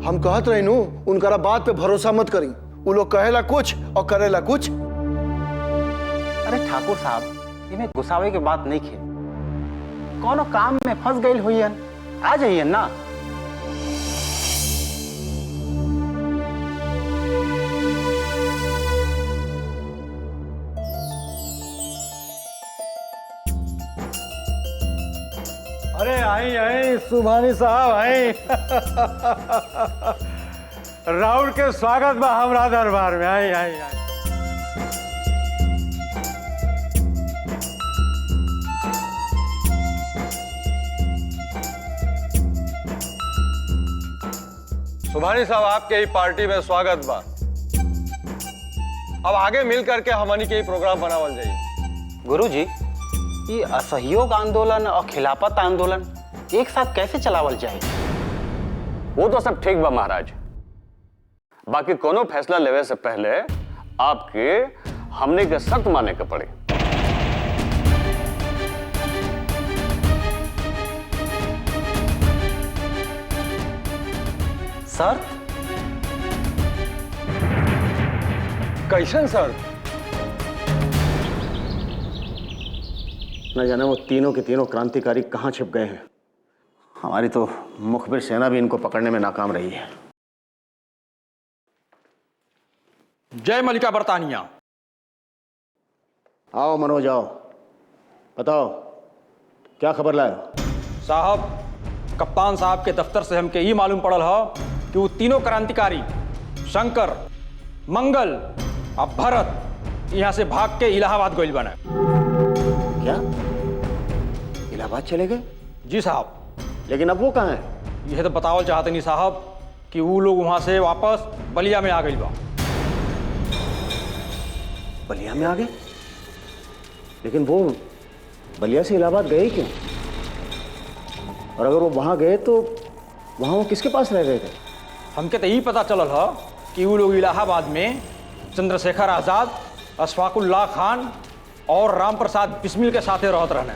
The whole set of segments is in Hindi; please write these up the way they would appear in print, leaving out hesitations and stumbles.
हम कहत रही नू उनकरा बात पे भरोसा मत करी। वो लोग कहेला कुछ और करेला कुछ। अरे ठाकुर साहब, इन्हें गुस्सावे के बात नहीं खे। कौनो काम में फंस गई हुई आ जाइए ना। अरे आई आई सुभानी साहब आई। राउर के स्वागत बा हमरा दरबार में। आई आई आई। सुभानी साहब, आपके ही पार्टी में स्वागत बा। अब आगे मिल करके हमनी के ही प्रोग्राम बनावल जाइए। गुरुजी, ये असहयोग आंदोलन और खिलाफत आंदोलन एक साथ कैसे चलावल जाए? वो तो सब ठीक बा महाराज, बाकी कोनो फैसला लेवे से पहले आपके हमने के सख्त माने के पड़े। सर, कैसन सर? न जाने वो तीनों के तीनों क्रांतिकारी कहाँ छिप गए हैं। हमारी तो मुखबिर सेना भी इनको पकड़ने में नाकाम रही है। जय मलिका बरतानिया। आओ मनोज आओ, बताओ क्या खबर लाए? साहब, कप्तान साहब के दफ्तर से हमके ये मालूम पड़ल है कि वो तीनों क्रांतिकारी शंकर, मंगल और भरत यहाँ से भाग के इलाहाबाद गइल बने। क्या इलाहाबाद चले गए? जी साहब। लेकिन अब वो कहाँ हैं? यह तो बतावल चाहते नहीं साहब कि वो लोग वहाँ से वापस बलिया में आ गइल बा। बलिया में आ गए? लेकिन वो बलिया से इलाहाबाद गए क्यों? और अगर वो वहाँ गए तो वहाँ वो किसके पास रह गए थे? हमके तो यही पता चलल है कि वो लोग इलाहाबाद में चंद्रशेखर आजाद, अशफाकुल्लाह खान और राम प्रसाद बिस्मिल के साथे रहत रहने।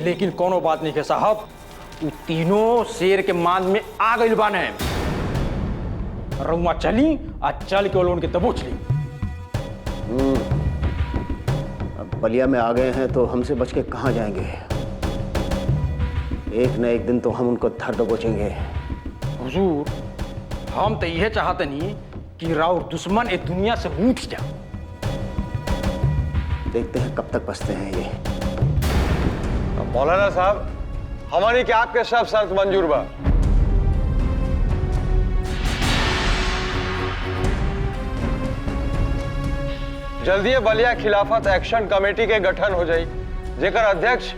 लेकिन कोनो बात नहीं है साहब, वो तीनों शेर के मान में आ गइल बाने। रउआ चली आ चल के उनके दबोच ली। अब बलिया में आ गए हैं तो हमसे बच के कहाँ जाएंगे? एक न एक दिन तो हम उनको धर दबोचेंगे। हुजूर, हम तो यह चाहते नहीं कि राउर दुश्मन इस दुनिया से उठ जाए। देखते हैं कब तक बचते हैं ये। मौलाना साहब, हमारी के आपके सब शर्त मंजूर बा। जल्दी बलिया खिलाफत एक्शन कमेटी के गठन हो जाई, जेकर अध्यक्ष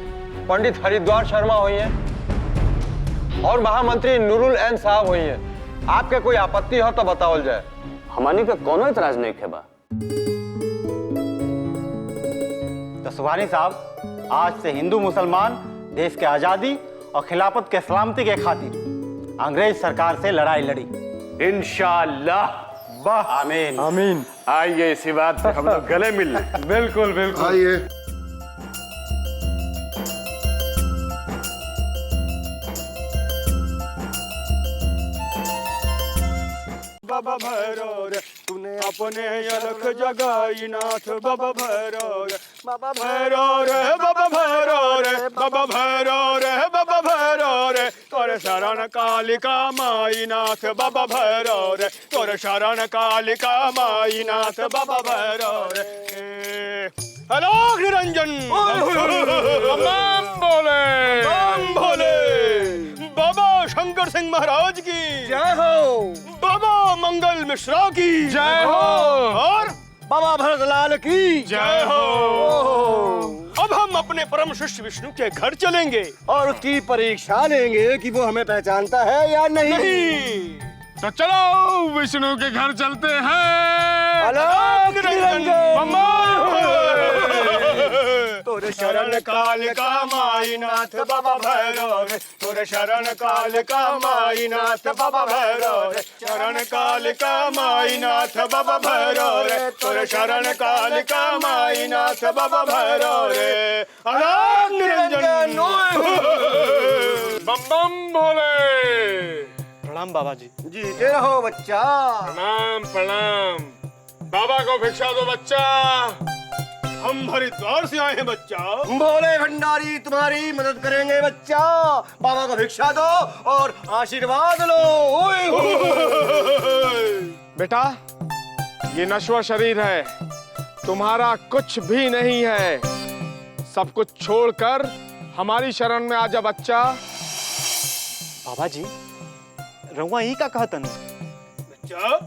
पंडित हरिद्वार शर्मा हुई हैं और महामंत्री नूरुल एन साहब हुई हैं। आपके कोई आपत्ति हो तो बताओल जाए। हमनी का कोनो इतराज नहीं है बा। तो सुभानी साहब, आज से हिंदू मुसलमान देश के आजादी और खिलाफत के सलामती के खातिर अंग्रेज सरकार से लड़ाई लड़ी। इंशाअल्लाह। वाह, आमीन। आमीन। आइए इसी बात पे हम लोग गले मिल लें। बिल्कुल बिल्कुल। आइए। बाबा भैरव रे तूने अपने अलख जगाई नाथ। बाबा भैरव रे, बाबा भैरव रे, बाबा भैरव रे, बाबा भैरव रे, बाबा भैरव रे, तोरे शरण कालिका माई नाथ। बाबा भैरव रे, तोरे शरण कालिका माई नाथ। बाबा भैरव रे। हेलो निरंजन, बम बोले, बम भोले। बाबा शंकर सिंह महाराज की जय हो। बाबा मंगल मिश्रा की जय हो। और बाबा भरतलाल की जय हो। अब हम अपने परम शिष्य विष्णु के घर चलेंगे और उसकी परीक्षा लेंगे कि वो हमें पहचानता है या नहीं। तो चलो विष्णु के घर चलते हैं। तोर शरण काल का माईनाथ बाबा भैरव रे, तोर शरण काल का माईनाथ बाबा भैरव रे, शरण काल का माईनाथ बाबा भैरव रे, तोर शरण काल का माईनाथ बाबा भैरव रे। अनाथ निरंजन बम बम भोले। प्रणाम बाबा जी। जीते रहो बच्चा। प्रणाम प्रणाम। बाबा को भिक्षा दो बच्चा। हम हरिद्वार से आए हैं बच्चा। भोले भंडारी तुम्हारी मदद करेंगे बच्चा। बाबा को भिक्षा दो और आशीर्वाद लो। ओए बेटा ये नश्वर शरीर है, तुम्हारा कुछ भी नहीं है। सब कुछ छोड़कर हमारी शरण में आ जा बच्चा। बाबा जी रउआ ही का कहतन बच्चा।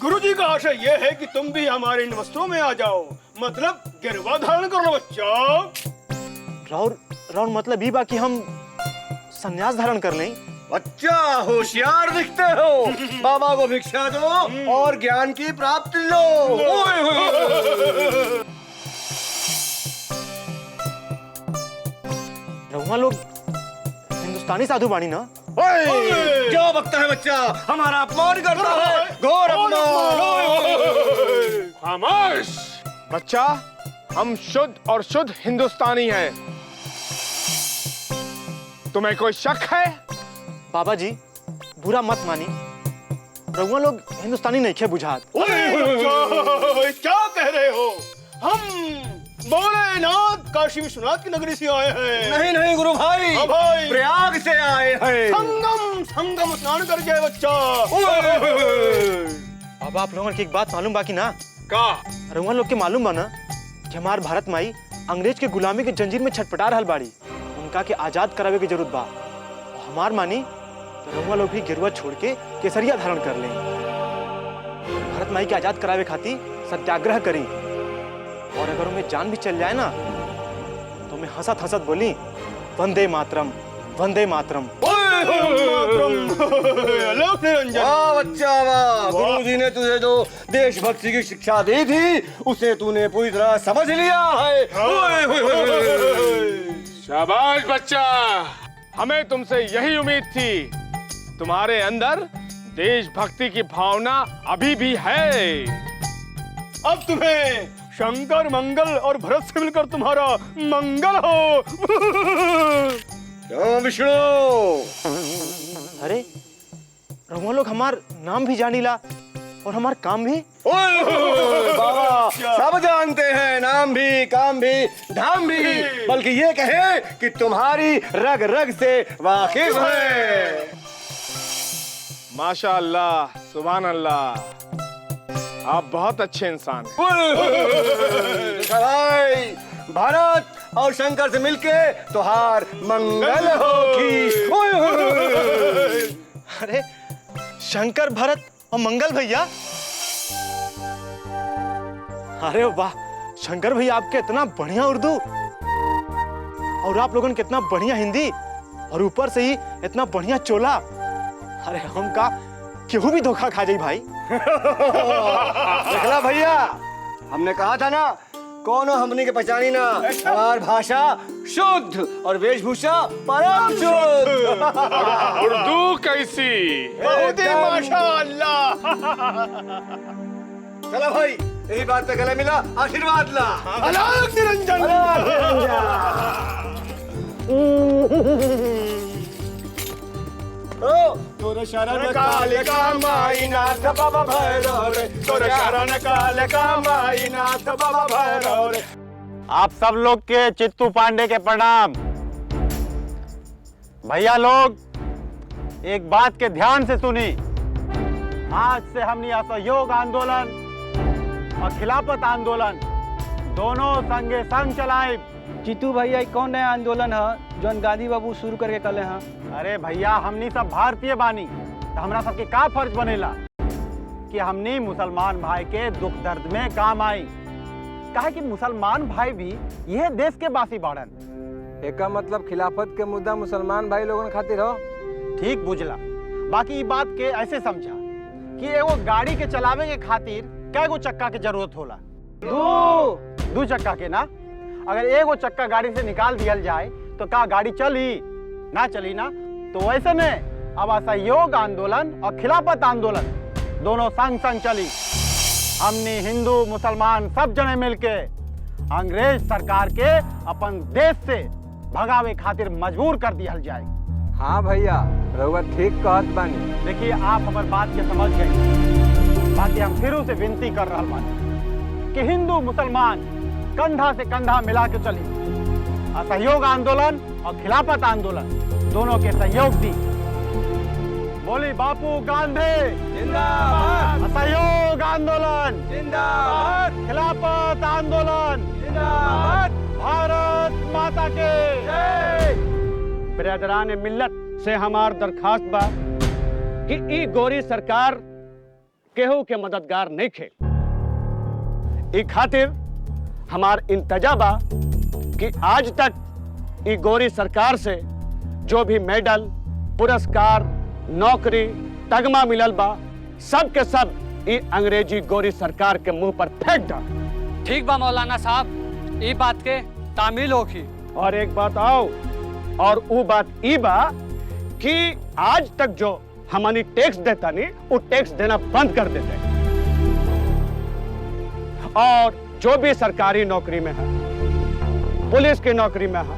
गुरुजी का आशय यह है कि तुम भी हमारे इन वस्त्रों में आ जाओ, मतलब गिरवा धारण कर लो बच्चा। राउर मतलब ही बा कि हम संन्यास धारण कर लें। बच्चा होशियार दिखते हो। बाबा को भिक्षा दो और ज्ञान की प्राप्ति लो। ओए होए। रउआ लोग हिंदुस्तानी साधु बाणी ना? ओए, क्या बकता है बच्चा, हमारा अपमान करता है, घोर अपमान। खामोश बच्चा, हम शुद्ध और शुद्ध हिंदुस्तानी हैं। तुम्हें कोई शक है? बाबा जी बुरा मत मानी, रउआ लोग हिंदुस्तानी नहीं खे बुझात। क्या कह रहे हो? हम भोलेनाथ काशी विश्वनाथ की नगरी से आए हैं। नहीं नहीं गुरु भाई, हाँ भाई, प्रयाग से आए हैं। संगम स्नान करके बच्चा। अब आप लोगों की एक बात मालूम बाकी ना? का रउआ लोग के मालूम बा ना कि हमार भारत माई अंग्रेज के गुलामी के जंजीर में छटपटा रहल बाड़ी। उनका के आजाद करावे की जरूरत बा। हमार मानी तो रउआ लोग भी गिरुआ छोड़ के केसरिया धारण कर लें। भारत माई के आजाद करावे खातिर सत्याग्रह करी, और अगर उन्हें जान भी चल जाए ना तो मैं हंसत हंसत बोली वंदे मातरम, वंदे मातरम। वाह बच्चा वाह, गुरुजी ने तुझे जो देशभक्ति की शिक्षा दी थी उसे तूने पूरी तरह समझ लिया है। शाबाश बच्चा, हमें तुमसे यही उम्मीद थी। तुम्हारे अंदर देशभक्ति की भावना अभी भी है। अब तुम्हें शंकर मंगल और भरत से मिलकर तुम्हारा मंगल हो। विष्णु। अरे रउआ लोग हमार नाम भी जानीला और हमार काम भी। बाबा सब जानते हैं, नाम भी काम भी धाम भी, बल्कि ये कहे कि तुम्हारी रग रग से वाकिफ है। माशा अल्लाह, सुभान अल्लाह, आप बहुत अच्छे इंसान हैं। भाई भारत और शंकर से मिलके तुहार मंगल होगी। अरे शंकर भरत और मंगल भैया, अरे वाह शंकर भैया, आपके इतना बढ़िया उर्दू और आप लोगों ने कितना बढ़िया हिंदी और ऊपर से ही इतना बढ़िया चोला। अरे हम का केहू भी धोखा खा जाई भाई। देखला भैया, हमने कहा था ना कौनो हमने के पहचानी ना। हमार भाषा शुद्ध और वेशभूषा परम शुद्ध। उर्दू कैसी? बहुत ही माशाअल्लाह। चलो भाई, यही बात पे गले मिला, आशीर्वाद ला। अलग निरंजन। तोरे शरण काल का माईनाथ बाबा भैरव रे, तोरे शरण काल का माईनाथ बाबा भैरव रे। आप सब लोग के चित्तू पांडे के प्रणाम। भैया लोग एक बात के ध्यान से सुनी। आज से हमने असहयोग आंदोलन और खिलाफत आंदोलन दोनों संगे संग चलाए। जीतू भैया कौन नया आंदोलन है जौन गांधी बाबू शुरू करके कले हैं? अरे भैया, हमनी सब भारतीय बानी तो हमरा सबके का फर्ज बनेला कि हमनी मुसलमान भाई के दुख दर्द में काम आई। कहा कि मुसलमान भाई भी यह देश के बासी बाड़न। एका मतलब खिलाफत के मुद्दा मुसलमान भाई लोगन खातिर हो। ठीक बुझला। बाकी ये बात के ऐसे समझा कि एगो गाड़ी के चलावे के खातिर कै गो चक्का के जरूरत होला? दो चक्का के ना। अगर एगो चक्का गाड़ी से निकाल दिया जाए तो का गाड़ी चली ना चली ना। तो वैसे में अब असहयोग आंदोलन और खिलाफत आंदोलन दोनों संग संग चली। हमने हिंदू मुसलमान सब जने मिलके अंग्रेज सरकार के अपन देश से भगावे खातिर मजबूर कर दिया जाए। हाँ भैया रउआ ठीक कहत बानी। देखिए आप हमारे बात के समझ गए, बाकी हम फिर से विनती कर रहा बानी कि हिंदू मुसलमान कंधा से कंधा मिला के चली। असहयोग आंदोलन और खिलाफत आंदोलन दोनों के सहयोग दी। बोली बापू गांधी जिंदाबाद, असहयोग आंदोलन जिंदाबाद, खिलाफत आंदोलन जिंदाबाद, भारत माता के जय। बिरादरान मिल्लत से हमार दरखास्त बा कि ई गोरी सरकार केहू के मददगार नहीं खे। ई खातिर हमार इंतजा बा कि आज तक ई गोरी सरकार से जो भी मेडल, पुरस्कार, नौकरी, तगमा मिलल बा सब के सब ई अंग्रेजी गोरी सरकार के मुंह पर फेंक दा। ठीक बा मौलाना साहब, ई बात के तामील होगी। और एक बात आओ, और वो बात ई बा कि आज तक जो हमनी टैक्स देता नहीं वो टैक्स देना बंद कर देते। और जो भी सरकारी नौकरी में है, पुलिस की नौकरी में है,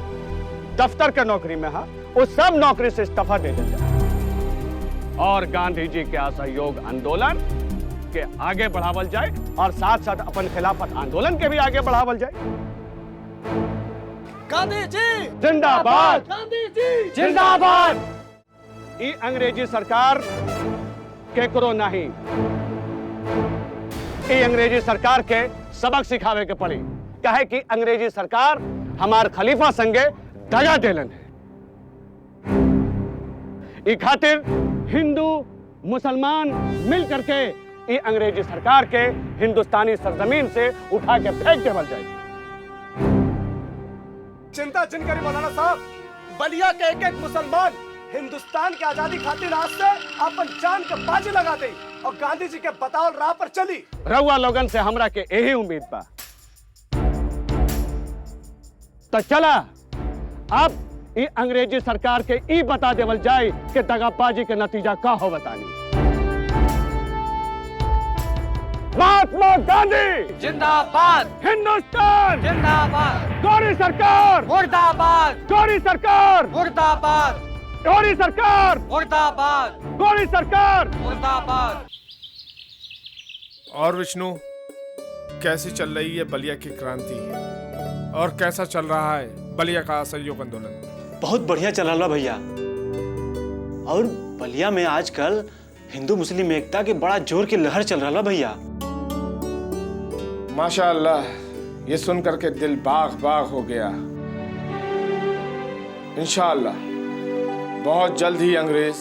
दफ्तर के नौकरी में है, वो सब नौकरी से इस्तीफा दे देते। और गांधी जी के असहयोग आंदोलन के आगे बढ़ावल जाए और साथ साथ अपन खिलाफत आंदोलन के भी आगे बढ़ावल जाए। गांधी जी जिंदाबाद, गांधी जी जिंदाबाद। ई अंग्रेजी सरकार केकरो नहीं, ई अंग्रेजी सरकार के सबक सिखावे के पड़ी। कहे कि अंग्रेजी सरकार हमार खलीफा संगे दगा देलन है। ई खातिर हिंदू मुसलमान मिल करके ई अंग्रेजी सरकार के हिंदुस्तानी सरजमीन से उठा के फेंक देवल जाए। चिंता जिन करी मौलाना साहब, बलिया के एक एक मुसलमान हिंदुस्तान की आजादी खातिर आज से अपन जान के बाजी लगा दे और गांधी जी के बताओ राह पर चली। रउआ लोगन से हमरा के यही उम्मीद बा। तो चला अब ई अंग्रेजी सरकार के ई बता देवल जाए कि दगाबाजी के नतीजा का हो बतानी। महात्मा गांधी जिंदाबाद, हिंदुस्तान जिंदाबाद, गौरी सरकार मुर्दाबाद, गौरी सरकार मुर्दाबाद, गौरी सरकार मुर्दाबाद, गौरी सरकार मुर्दाबाद। और विष्णु, कैसी चल रही है बलिया की क्रांति और कैसा चल रहा है बलिया का असहयोग आंदोलन? बहुत बढ़िया चल रहा भैया। और बलिया में आजकल हिंदू मुस्लिम एकता के बड़ा जोर की लहर चल रहा भैया। माशाअल्लाह, ये सुन करके दिल बाग बाग हो गया। इंशाअल्लाह बहुत जल्द ही अंग्रेज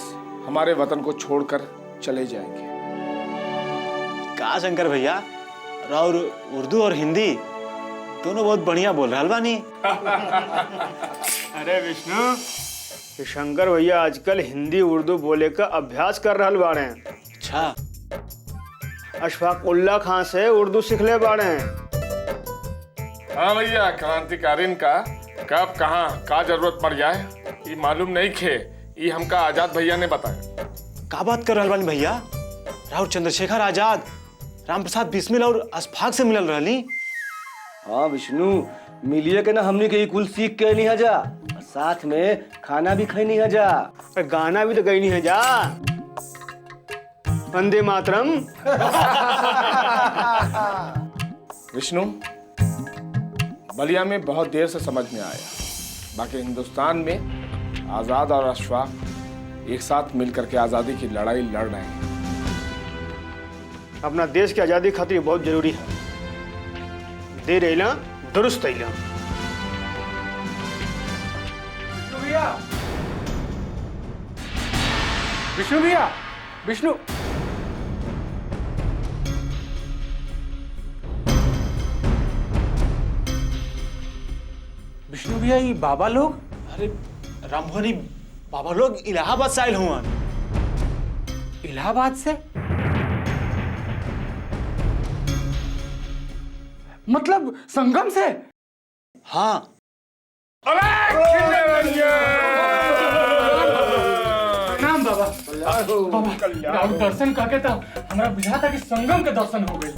हमारे वतन को छोड़कर चले जाएंगे। का शंकर भैया, और उर्दू और हिंदी दोनों बहुत बढ़िया बोल रहा बानी। अरे विष्णु, शंकर भैया आजकल हिंदी उर्दू बोले का अभ्यास कर रहा बाड़े। अच्छा, अशफाकुल्ला खान से उर्दू सीख ले बाड़े। हाँ भैया, क्रांतिकारीन का कब कहाँ का जरूरत पड़ जाए ये मालूम नहीं खे। ये हमका आजाद भैया ने बताया। का बात कर रहा बानी भैया? राहुल चंद्रशेखर आजाद, राम प्रसाद बिस्मिल और अशफाक से मिलल रहली। हाँ विष्णु, मिलिए के ना हमने के कुल सीख के नहीं जा, साथ में खाना भी खाई नहीं जा, गाना भी तो गई नहीं है जा। वंदे मातरम। विष्णु, बलिया में बहुत देर से समझ में आया, बाकी हिंदुस्तान में आजाद और अशफाक एक साथ मिलकर के आजादी की लड़ाई लड़ रहे हैं। अपना देश की आजादी खातिर बहुत जरूरी है। देर अला दुरुस्त अला। विष्णु भैया, विष्णु विष्णु भैया, ये बाबा लोग? अरे रामभरी बाबा लोग इलाहाबाद से आयल हुआ। इलाहाबाद से? मतलब संगम से? हाँ। प्रणाम बाबा। बाबा दर्शन करके तो हमारा बुझा था कि संगम के दर्शन हो गए।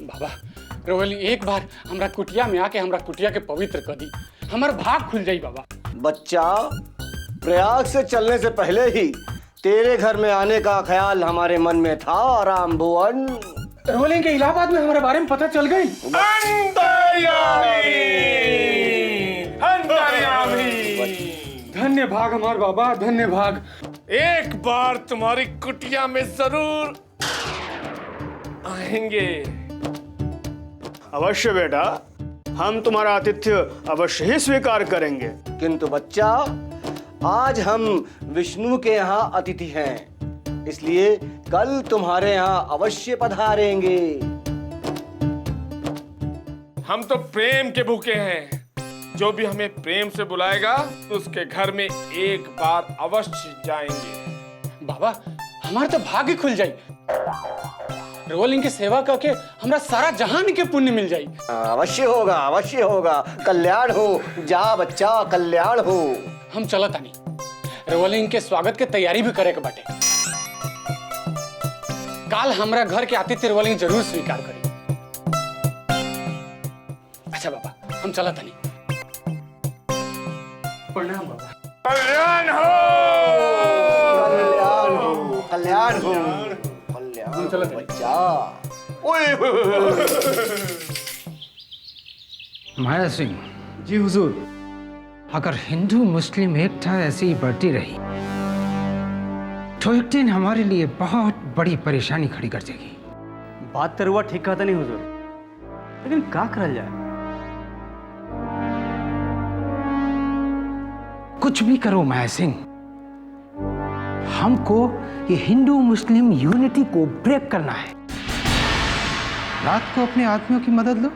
बाबा रोहली एक बार हमरा कुटिया में आके हमरा कुटिया के पवित्र कर दी, हमार भाग खुल जाई बाबा। बच्चा, प्रयाग से चलने से पहले ही तेरे घर में आने का ख्याल हमारे मन में था राम भुवन। रोहली के इलाहाबाद में हमारे बारे में पता चल गई। धन्य भाग हमार बाबा, धन्य भाग। एक बार तुम्हारी कुटिया में जरूर आएंगे। अवश्य बेटा, हम तुम्हारा आतिथ्य अवश्य ही स्वीकार करेंगे। किंतु बच्चा, आज हम विष्णु के यहाँ अतिथि हैं, इसलिए कल तुम्हारे यहाँ अवश्य पधारेंगे। हम तो प्रेम के भूखे हैं। जो भी हमें प्रेम से बुलाएगा उसके घर में एक बार अवश्य जाएंगे। बाबा हमार तो भाग्य खुल जाई। रोलिंग की सेवा करके हमरा सारा जहान के पुण्य मिल जाई। अवश्य होगा, अवश्य होगा। कल्याण हो। जा बच्चा, कल्याण हो। हम चलत आनी, रोलिंग के स्वागत के तैयारी भी करे के बाटे। काल हमरा घर के आतिथ्य रोलिंग जरूर स्वीकार करी। अच्छा बाबा, हम चलत आनी। प्रणाम बाबा। कल्याण हो, कल्याण हो, कल्याण हो, कल्याण हो बच्चा। माया सिंह जी हुजूर, अगर हिंदू मुस्लिम एकता ऐसी ही बढ़ती रही तो एक दिन हमारे लिए बहुत बड़ी परेशानी खड़ी कर देगी। बात तो रुआ ठीक कहता नहीं हुजूर, लेकिन क्या करल जाए? कुछ भी करो माया सिंह, हमको ये हिंदू मुस्लिम यूनिटी को ब्रेक करना है। रात को अपने आदमियों की मदद लो।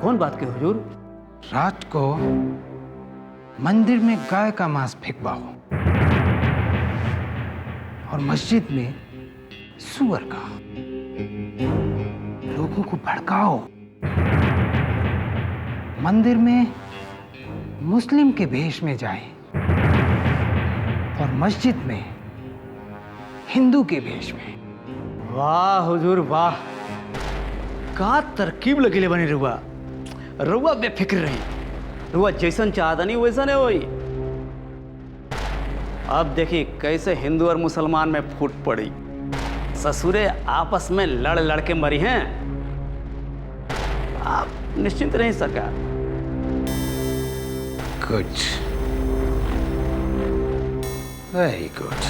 कौन बात के हुजूर? रात को मंदिर में गाय का मांस फेंकवाओ और मस्जिद में सूअर का। लोगों को भड़काओ। मंदिर में मुस्लिम के भेष में जाएं और मस्जिद में हिंदू के भेष में। वाह हुजूर वाह, का तरकीब लगेले बनी रुआ। रुआ बेफिक्र रही, रुआ जैसन चाहता नहीं वैसा नहीं होई। अब देखिए कैसे हिंदू और मुसलमान में फूट पड़ी। ससुरे आपस में लड़ लड़ के मरी हैं। आप निश्चिंत रहिए सरकार। Good, very good.